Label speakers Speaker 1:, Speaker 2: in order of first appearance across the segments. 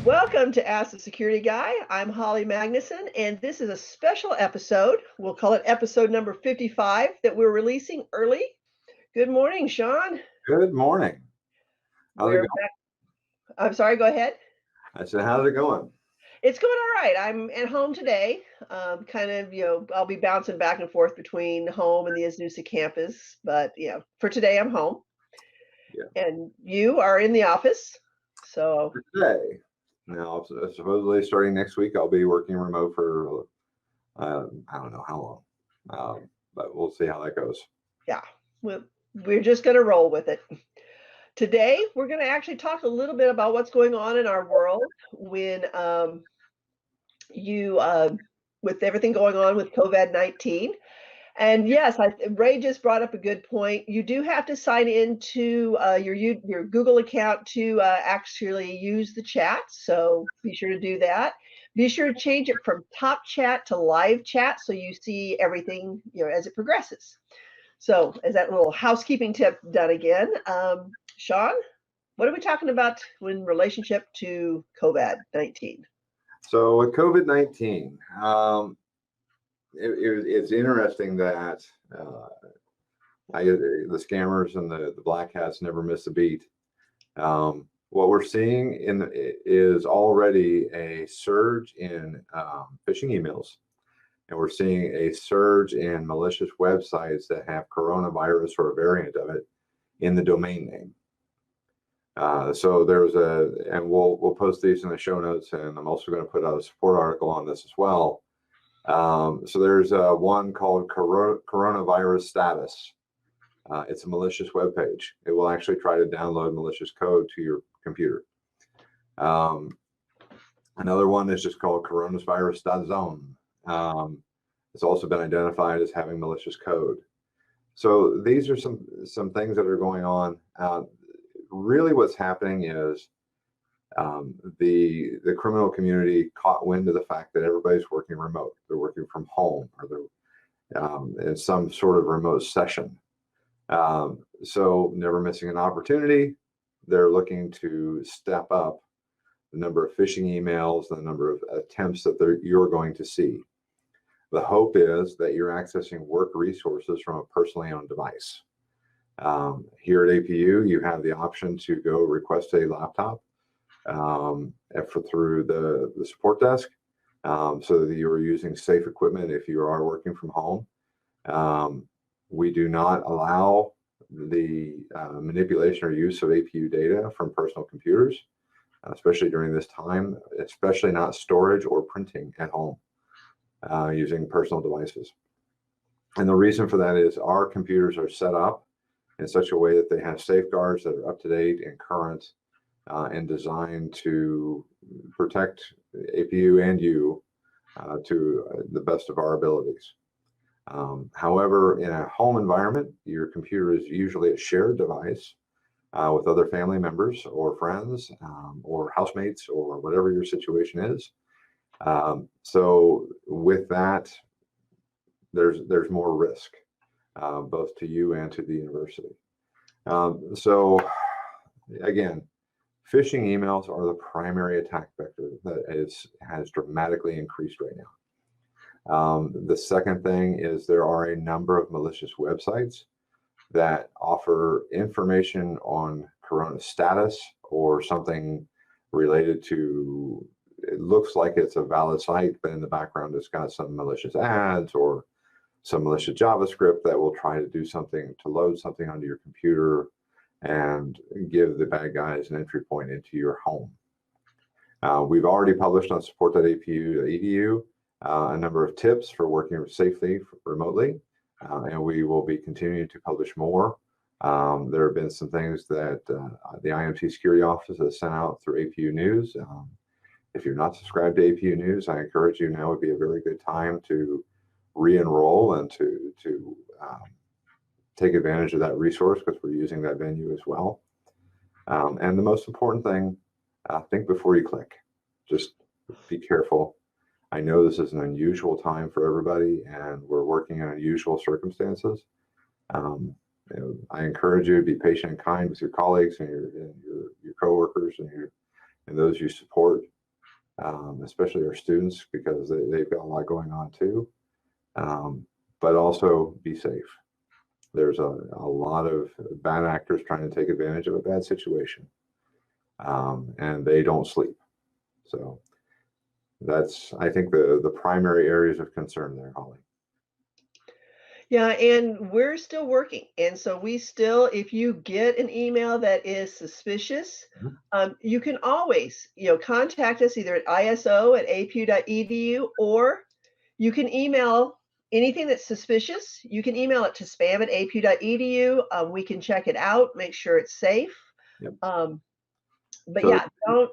Speaker 1: Welcome to Ask the Security Guy. I'm Holly Magnuson, and this is a special episode. We'll call it episode number 55 that we're releasing early. Good morning, Sean.
Speaker 2: Good morning. How's it
Speaker 1: We're
Speaker 2: going?
Speaker 1: back. I'm sorry, go ahead.
Speaker 2: I said, how's it going?
Speaker 1: It's going all right. I'm at home today. I'll be bouncing back and forth between home and the Isnoosa campus, but for today I'm home.
Speaker 2: Yeah.
Speaker 1: And you are in the office. So
Speaker 2: Today, now supposedly starting next week, I'll be working remote for I don't know how long, but we'll see how that goes.
Speaker 1: Yeah, we're just going to roll with it. Today, we're going to actually talk a little bit about what's going on in our world when with everything going on with COVID-19. And yes, Ray just brought up a good point. You do have to sign into your Google account to actually use the chat. So be sure to do that. Be sure to change it from top chat to live chat so you see everything as it progresses. So as that little housekeeping tip done again, Sean, what are we talking about in relationship to COVID-19?
Speaker 2: So with COVID-19, it's interesting that the scammers and the black hats never miss a beat. What we're seeing is already a surge in phishing emails, and we're seeing a surge in malicious websites that have coronavirus or a variant of it in the domain name. So there's and we'll post these in the show notes, and I'm also going to put out a support article on this as well. So there's one called Coronavirus Status. It's a malicious web page. It will actually try to download malicious code to your computer. Another one is just called coronavirus.zone. It's also been identified as having malicious code. So these are some things that are going on. Really what's happening is the criminal community caught wind of the fact that everybody's working remote. They're working from home, or they're in some sort of remote session. So never missing an opportunity, they're looking to step up the number of phishing emails, the number of attempts that you're going to see. The hope is that you're accessing work resources from a personally owned device. Here at APU, you have the option to go request a laptop through the support desk, so that you are using safe equipment if you are working from home. We do not allow the manipulation or use of APU data from personal computers, especially during this time, especially not storage or printing at home using personal devices. And the reason for that is our computers are set up in such a way that they have safeguards that are up to date and current, and designed to protect APU and you to the best of our abilities. However, in a home environment, your computer is usually a shared device with other family members or friends or housemates or whatever your situation is. So with that, there's more risk, both to you and to the university. So again, phishing emails are the primary attack vector that has dramatically increased right now. The second thing is there are a number of malicious websites that offer information on corona status or something related to, it looks like it's a valid site, but in the background it's got some malicious ads or some malicious JavaScript that will try to do something to load something onto your computer and give the bad guys an entry point into your home. We've already published on support.apu.edu a number of tips for working safely remotely, and we will be continuing to publish more. There have been some things that the IMT Security Office has sent out through APU News. If you're not subscribed to APU News, I encourage you, now would be a very good time to re-enroll and to take advantage of that resource, because we're using that venue as well. And the most important thing, think before you click. Just be careful. I know this is an unusual time for everybody, and we're working in unusual circumstances. I encourage you to be patient and kind with your colleagues and your coworkers and those you support. especially our students, because they've got a lot going on too. But also be safe. There's a lot of bad actors trying to take advantage of a bad situation, and they don't sleep. So that's, I think, the primary areas of concern there, Holly.
Speaker 1: Yeah, and we're still working. And so we still, if you get an email that is suspicious,
Speaker 2: Mhm.
Speaker 1: you can always, contact us either at iso@apu.edu, or you can email anything that's suspicious. You can email it to spam@apu.edu. We can check it out, make sure it's safe.
Speaker 2: Yep.
Speaker 1: But
Speaker 2: So
Speaker 1: yeah,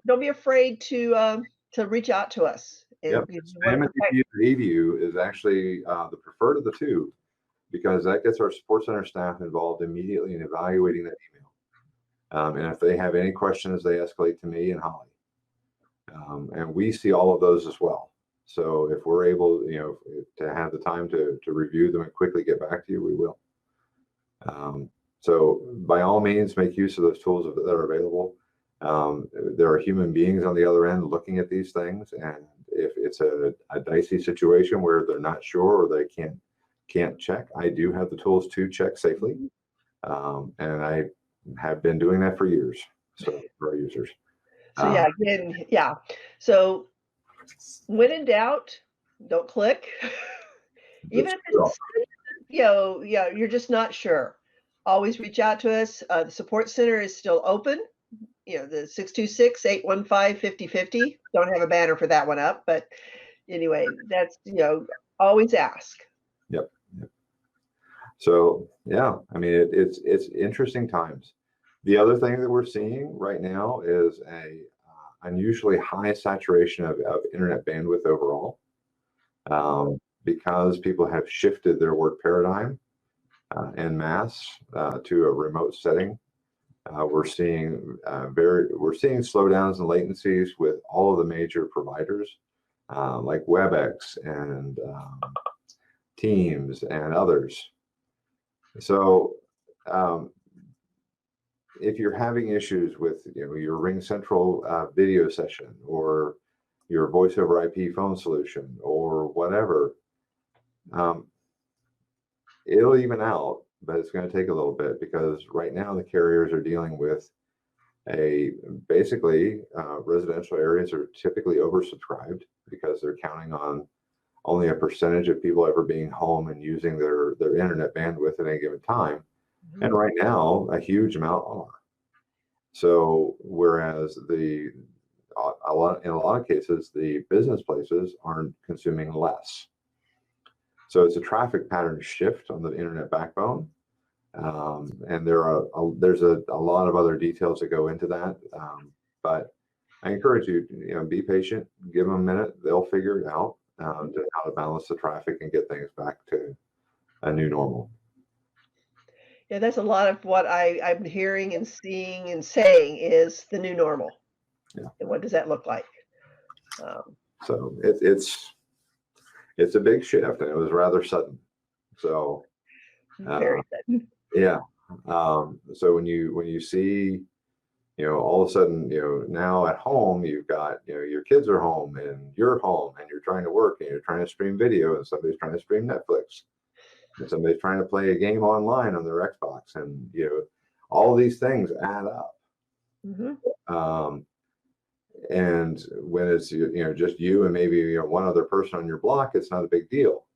Speaker 1: don't be afraid to reach out to us.
Speaker 2: yep,
Speaker 1: And we want
Speaker 2: spam
Speaker 1: to
Speaker 2: at
Speaker 1: protect.
Speaker 2: APU is actually the preferred of the two, because that gets our support center staff involved immediately in evaluating that email. And if they have any questions, they escalate to me and Holly. And we see all of those as well. So if we're able, to have the time to review them and quickly get back to you, we will. So by all means, make use of those tools that are available. There are human beings on the other end looking at these things, and if it's a dicey situation where they're not sure or they can't check, I do have the tools to check safely, and I have been doing that for years. So for our users.
Speaker 1: So yeah, again, yeah. So when in doubt, don't click. Even if it's, you're just not sure. Always reach out to us. The support center is still open. The 626-815-5050. Don't have a banner for that one up, but anyway, that's, always ask.
Speaker 2: Yep. So yeah, I mean, it's interesting times. The other thing that we're seeing right now is a unusually high saturation of internet bandwidth overall, because people have shifted their work paradigm en masse to a remote setting. We're seeing slowdowns and latencies with all of the major providers, like WebEx and Teams and others. So if you're having issues with your Ring Central video session, or your voice over IP phone solution, or whatever, it'll even out, but it's going to take a little bit, because right now the carriers are dealing with basically residential areas are typically oversubscribed, because they're counting on only a percentage of people ever being home and using their internet bandwidth at any given time.
Speaker 1: Mhm.
Speaker 2: And right now, a huge amount are. So whereas in a lot of cases, the business places aren't consuming less. So it's a traffic pattern shift on the internet backbone. And there's a lot of other details that go into that. But I encourage you, be patient, give them a minute, they'll figure it out, how to balance the traffic and get things back to a new normal.
Speaker 1: Yeah, that's a lot of what I'm hearing and seeing and saying is the new normal.
Speaker 2: Yeah.
Speaker 1: And what does that look like?
Speaker 2: So it's a big shift, and it was rather sudden. So
Speaker 1: Very sudden.
Speaker 2: yeah. So when you see, all of a sudden, now at home, you've got, your kids are home and you're home and you're trying to work and you're trying to stream video, and somebody's trying to stream Netflix, and somebody's trying to play a game online on their Xbox, and all these things add up.
Speaker 1: Mm-hmm.
Speaker 2: And when it's just you and maybe one other person on your block, it's not a big deal.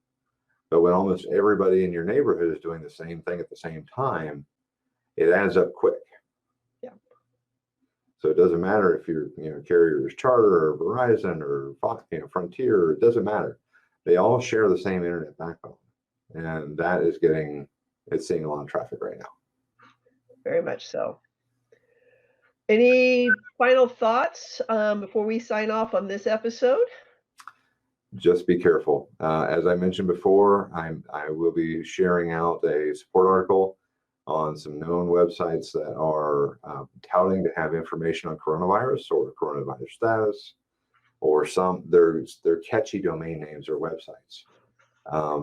Speaker 2: But when almost everybody in your neighborhood is doing the same thing at the same time, it adds up quick.
Speaker 1: Yeah.
Speaker 2: So it doesn't matter if your carrier is Charter or Verizon or Fox, Frontier. It doesn't matter. They all share the same internet backbone, and that is it's seeing a lot of traffic right now.
Speaker 1: Very much so. Any final thoughts before we sign off on this episode?
Speaker 2: Just be careful. As I mentioned before, I will be sharing out a support article on some known websites that are touting to have information on coronavirus or coronavirus status, or they're catchy domain names or websites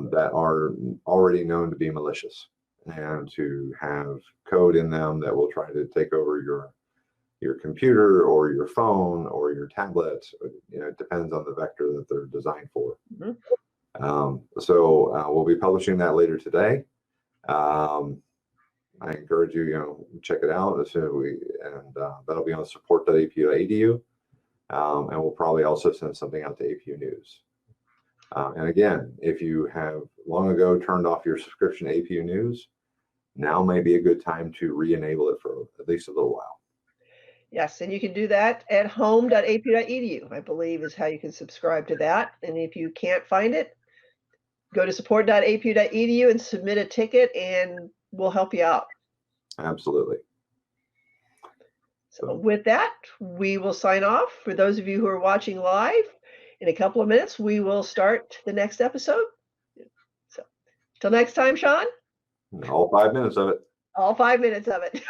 Speaker 2: that are already known to be malicious and to have code in them that will try to take over your computer or your phone or your tablet. It depends on the vector that they're designed for. So we'll be publishing that later today. I encourage you, check it out as soon as that'll be on support.apu.edu. And we'll probably also send something out to APU News. And again, if you have long ago turned off your subscription to APU News, now may be a good time to re-enable it for at least a little while.
Speaker 1: Yes, and you can do that at home.apu.edu, I believe is how you can subscribe to that. And if you can't find it, go to support.apu.edu and submit a ticket and we'll help you out.
Speaker 2: Absolutely.
Speaker 1: So with that, we will sign off. For those of you who are watching live, in a couple of minutes, we will start the next episode. So till next time, Sean.
Speaker 2: All 5 minutes of it.
Speaker 1: All 5 minutes of it.